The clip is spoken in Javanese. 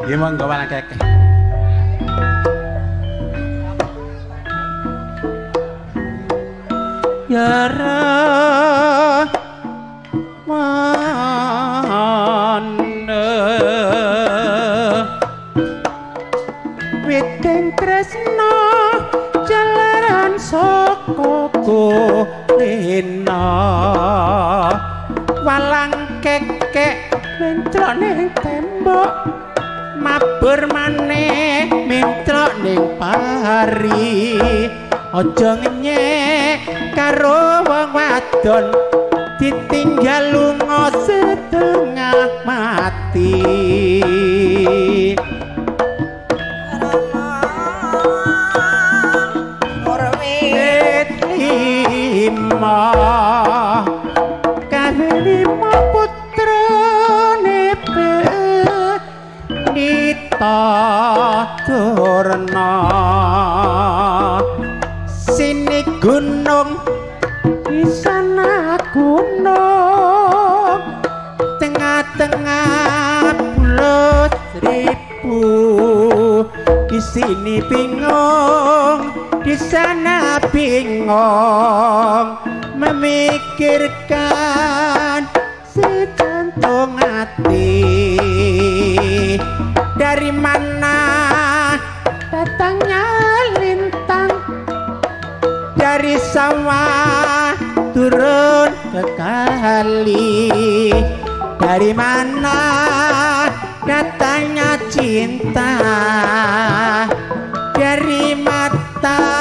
Ya monggo wanakake. Yara mana witing tresna jalaran saka kulina walang kekek mentrok ning tembok mabur maneh mentrok ning pari aja ngenyek karo wong wadon ditinggal lunga setengah mati lima kabeh lima putra nepe nita durna sini gunung di sana gunung tengah-tengah pulau seribu di sini bingung di sana bingung memikirkan sejantung hati dari mana datangnya lintang dari sawah turun ke kali dari mana datangnya cinta dari mata